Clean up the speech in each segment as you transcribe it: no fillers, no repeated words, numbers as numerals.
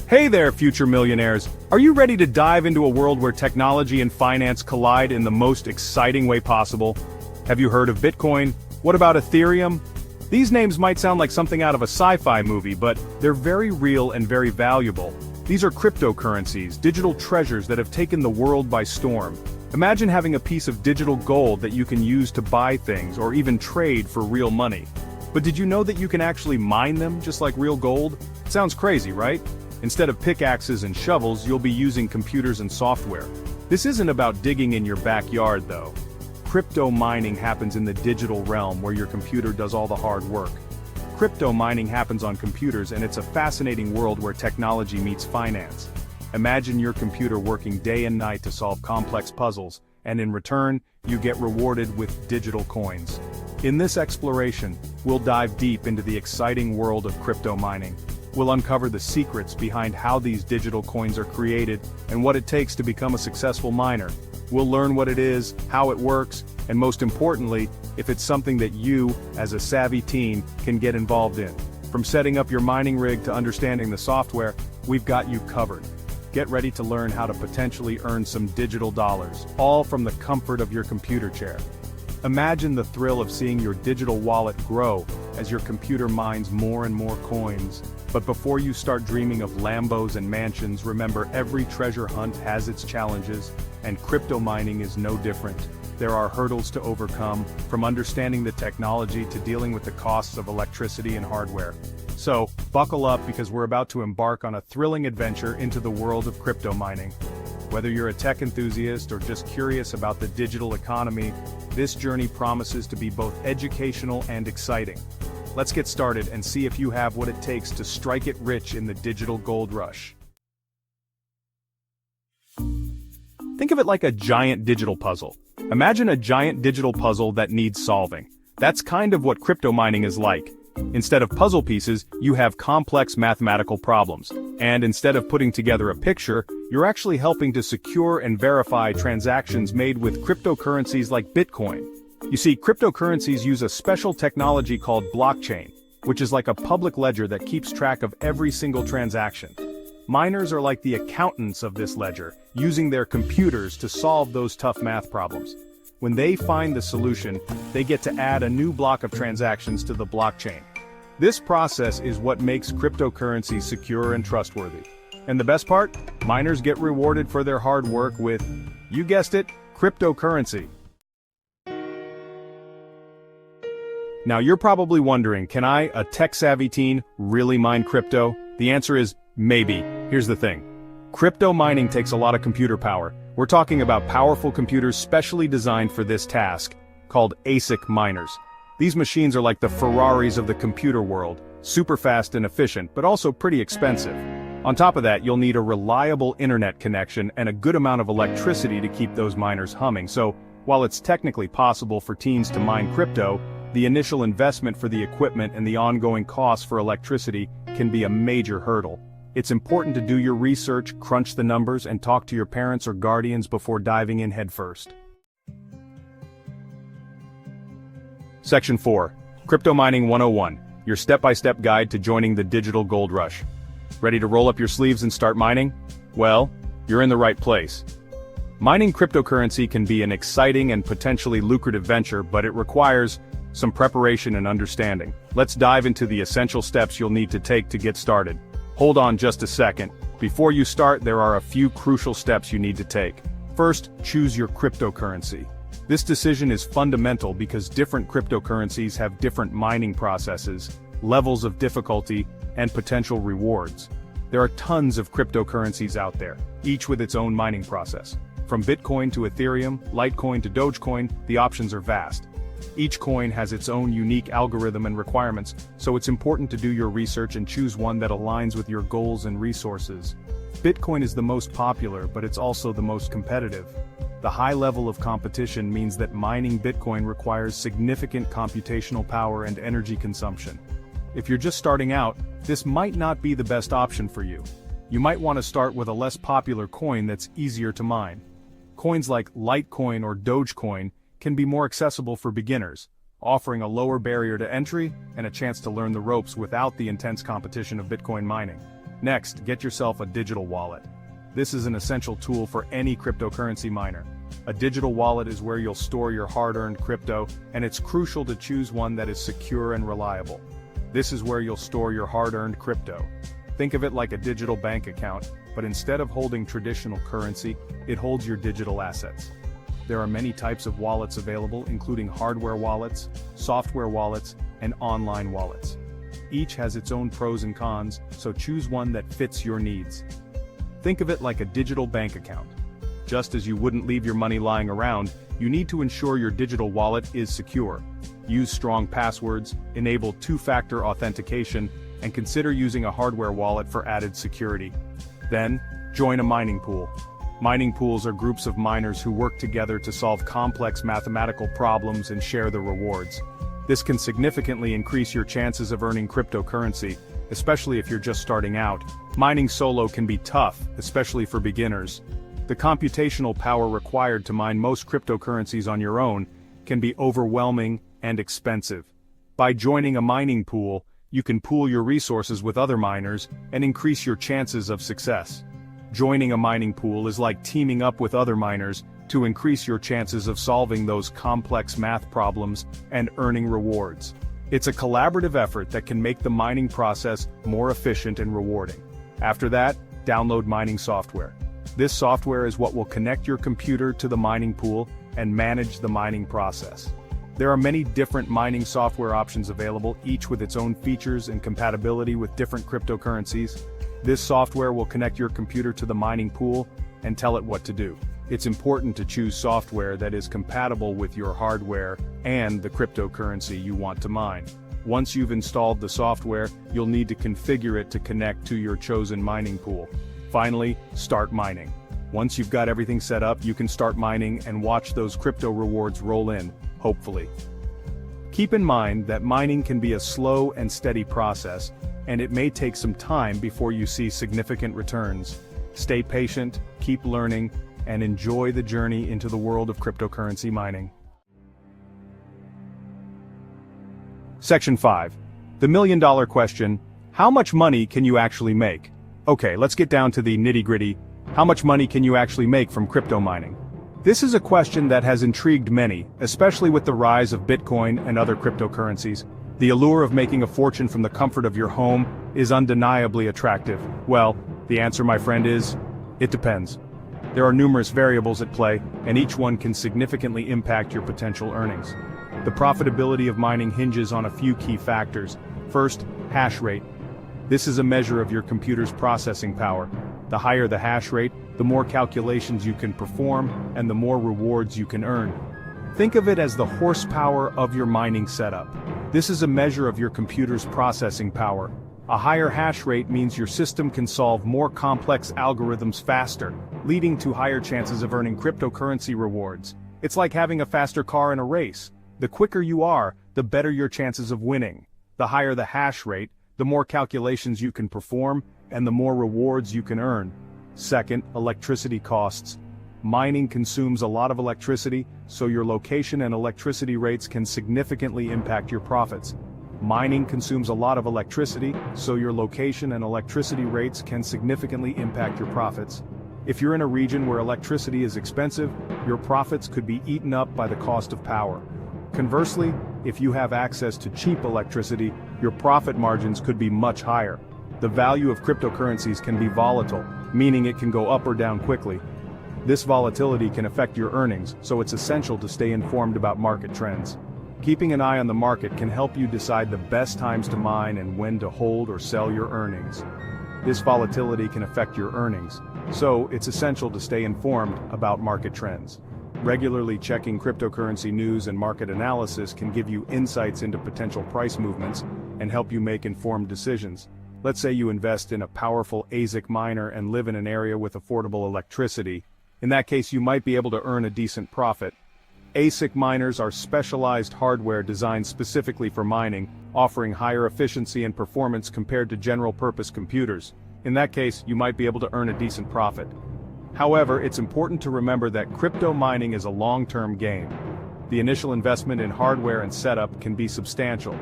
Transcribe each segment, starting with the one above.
Hey there, future millionaires! Are you ready to dive into a world where technology and finance collide in the most exciting way possible? Have you heard of Bitcoin? What about Ethereum? These names might sound like something out of a sci-fi movie, but they're very real and very valuable. These are cryptocurrencies, digital treasures that have taken the world by storm. Imagine having a piece of digital gold that you can use to buy things or even trade for real money. But did you know that you can actually mine them just like real gold? Sounds crazy, right? Instead of pickaxes and shovels, you'll be using computers and software. This isn't about digging in your backyard, though. Crypto mining happens in the digital realm where your computer does all the hard work. Crypto mining happens on computers, and it's a fascinating world where technology meets finance. Imagine your computer working day and night to solve complex puzzles, and in return, you get rewarded with digital coins. In this exploration, we'll dive deep into the exciting world of crypto mining. We'll uncover the secrets behind how these digital coins are created and what it takes to become a successful miner. We'll learn what it is, how it works, and most importantly, if it's something that you, as a savvy teen, can get involved in. From setting up your mining rig to understanding the software, we've got you covered. Get ready to learn how to potentially earn some digital dollars, all from the comfort of your computer chair. Imagine the thrill of seeing your digital wallet grow as your computer mines more and more coins. But before you start dreaming of Lambos and mansions, remember every treasure hunt has its challenges, and crypto mining is no different. There are hurdles to overcome, from understanding the technology to dealing with the costs of electricity and hardware. So, buckle up because we're about to embark on a thrilling adventure into the world of crypto mining. Whether you're a tech enthusiast or just curious about the digital economy, this journey promises to be both educational and exciting. Let's get started and see if you have what it takes to strike it rich in the digital gold rush. Think of it like a giant digital puzzle. Imagine a giant digital puzzle that needs solving. That's kind of what crypto mining is like. Instead of puzzle pieces, you have complex mathematical problems. And instead of putting together a picture, you're actually helping to secure and verify transactions made with cryptocurrencies like Bitcoin. You see, cryptocurrencies use a special technology called blockchain, which is like a public ledger that keeps track of every single transaction. Miners are like the accountants of this ledger, using their computers to solve those tough math problems. When they find the solution, they get to add a new block of transactions to the blockchain. This process is what makes cryptocurrency secure and trustworthy. And the best part? Miners get rewarded for their hard work with, you guessed it, cryptocurrency. Now you're probably wondering, can I, a tech-savvy teen, really mine crypto? The answer is, maybe. Here's the thing. Crypto mining takes a lot of computer power. We're talking about powerful computers specially designed for this task, called ASIC miners. These machines are like the Ferraris of the computer world, super fast and efficient, but also pretty expensive. On top of that, you'll need a reliable internet connection and a good amount of electricity to keep those miners humming. So, while it's technically possible for teens to mine crypto, the initial investment for the equipment and the ongoing costs for electricity can be a major hurdle. It's important to do your research, crunch the numbers, and talk to your parents or guardians before diving in headfirst. Section 4. Crypto Mining 101, your step-by-step guide to joining the digital gold rush. Ready to roll up your sleeves and start mining? Well, you're in the right place. Mining cryptocurrency can be an exciting and potentially lucrative venture, but it requires some preparation and understanding. Let's dive into the essential steps you'll need to take to get started. Hold on just a second. Before you start, there are a few crucial steps you need to take. First, choose your cryptocurrency. This decision is fundamental because different cryptocurrencies have different mining processes, levels of difficulty, and potential rewards. There are tons of cryptocurrencies out there, each with its own mining process. From Bitcoin to Ethereum, Litecoin to Dogecoin, the options are vast. Each coin has its own unique algorithm and requirements, so it's important to do your research and choose one that aligns with your goals and resources. Bitcoin is the most popular, but it's also the most competitive. The high level of competition means that mining Bitcoin requires significant computational power and energy consumption. If you're just starting out, this might not be the best option for you. You might want to start with a less popular coin that's easier to mine. Coins like Litecoin or Dogecoin can be more accessible for beginners, offering a lower barrier to entry and a chance to learn the ropes without the intense competition of Bitcoin mining. Next, get yourself a digital wallet. This is an essential tool for any cryptocurrency miner. A digital wallet is where you'll store your hard-earned crypto, and it's crucial to choose one that is secure and reliable. This is where you'll store your hard-earned crypto. Think of it like a digital bank account, but instead of holding traditional currency, it holds your digital assets. There are many types of wallets available, including hardware wallets, software wallets, and online wallets. Each has its own pros and cons, so choose one that fits your needs. Think of it like a digital bank account. Just as you wouldn't leave your money lying around, you need to ensure your digital wallet is secure. Use strong passwords, enable two-factor authentication, and consider using a hardware wallet for added security. Then, join a mining pool. Mining pools are groups of miners who work together to solve complex mathematical problems and share the rewards. This can significantly increase your chances of earning cryptocurrency, especially if you're just starting out. Mining solo can be tough, especially for beginners. The computational power required to mine most cryptocurrencies on your own can be overwhelming and expensive. By joining a mining pool, you can pool your resources with other miners and increase your chances of success. Joining a mining pool is like teaming up with other miners to increase your chances of solving those complex math problems and earning rewards. It's a collaborative effort that can make the mining process more efficient and rewarding. After that, download mining software. This software is what will connect your computer to the mining pool and manage the mining process. There are many different mining software options available, each with its own features and compatibility with different cryptocurrencies. This software will connect your computer to the mining pool and tell it what to do. It's important to choose software that is compatible with your hardware and the cryptocurrency you want to mine. Once you've installed the software, you'll need to configure it to connect to your chosen mining pool. Finally, start mining. Once you've got everything set up, you can start mining and watch those crypto rewards roll in, hopefully. Keep in mind that mining can be a slow and steady process, and it may take some time before you see significant returns. Stay patient, keep learning, and enjoy the journey into the world of cryptocurrency mining. Section 5. The million-dollar question: how much money can you actually make? Okay, let's get down to the nitty-gritty. How much money can you actually make from crypto mining? This is a question that has intrigued many, especially with the rise of Bitcoin and other cryptocurrencies. The allure of making a fortune from the comfort of your home is undeniably attractive. Well, the answer, my friend, is, it depends. There are numerous variables at play, and each one can significantly impact your potential earnings. The profitability of mining hinges on a few key factors. First, hash rate. This is a measure of your computer's processing power. The higher the hash rate, the more calculations you can perform, and the more rewards you can earn. Think of it as the horsepower of your mining setup. This is a measure of your computer's processing power. A higher hash rate means your system can solve more complex algorithms faster, leading to higher chances of earning cryptocurrency rewards. It's like having a faster car in a race. The quicker you are, the better your chances of winning. The higher the hash rate, the more calculations you can perform, and the more rewards you can earn. Second, electricity costs. Mining consumes a lot of electricity, so your location and electricity rates can significantly impact your profits. Mining consumes a lot of electricity, so your location and electricity rates can significantly impact your profits. If you're in a region where electricity is expensive, your profits could be eaten up by the cost of power. Conversely, if you have access to cheap electricity, your profit margins could be much higher. The value of cryptocurrencies can be volatile, meaning it can go up or down quickly. This volatility can affect your earnings, so it's essential to stay informed about market trends. Keeping an eye on the market can help you decide the best times to mine and when to hold or sell your earnings. This volatility can affect your earnings, so it's essential to stay informed about market trends. Regularly checking cryptocurrency news and market analysis can give you insights into potential price movements and help you make informed decisions. Let's say you invest in a powerful ASIC miner and live in an area with affordable electricity. In that case, you might be able to earn a decent profit. ASIC miners are specialized hardware designed specifically for mining, offering higher efficiency and performance compared to general-purpose computers. In that case, you might be able to earn a decent profit. However, it's important to remember that crypto mining is a long-term game. The initial investment in hardware and setup can be substantial,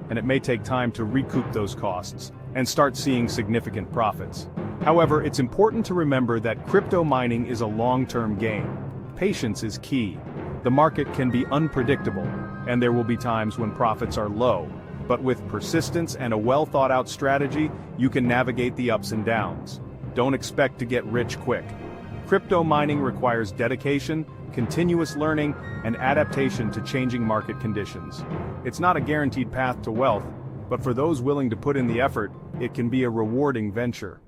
and it may take time to recoup those costs. and start seeing significant profits. However, it's important to remember that crypto mining is a long-term game. Patience is key. The market can be unpredictable, and there will be times when profits are low. But with persistence and a well-thought-out strategy, you can navigate the ups and downs. Don't expect to get rich quick. Crypto mining requires dedication, continuous learning, and adaptation to changing market conditions. It's not a guaranteed path to wealth, but for those willing to put in the effort, it can be a rewarding venture.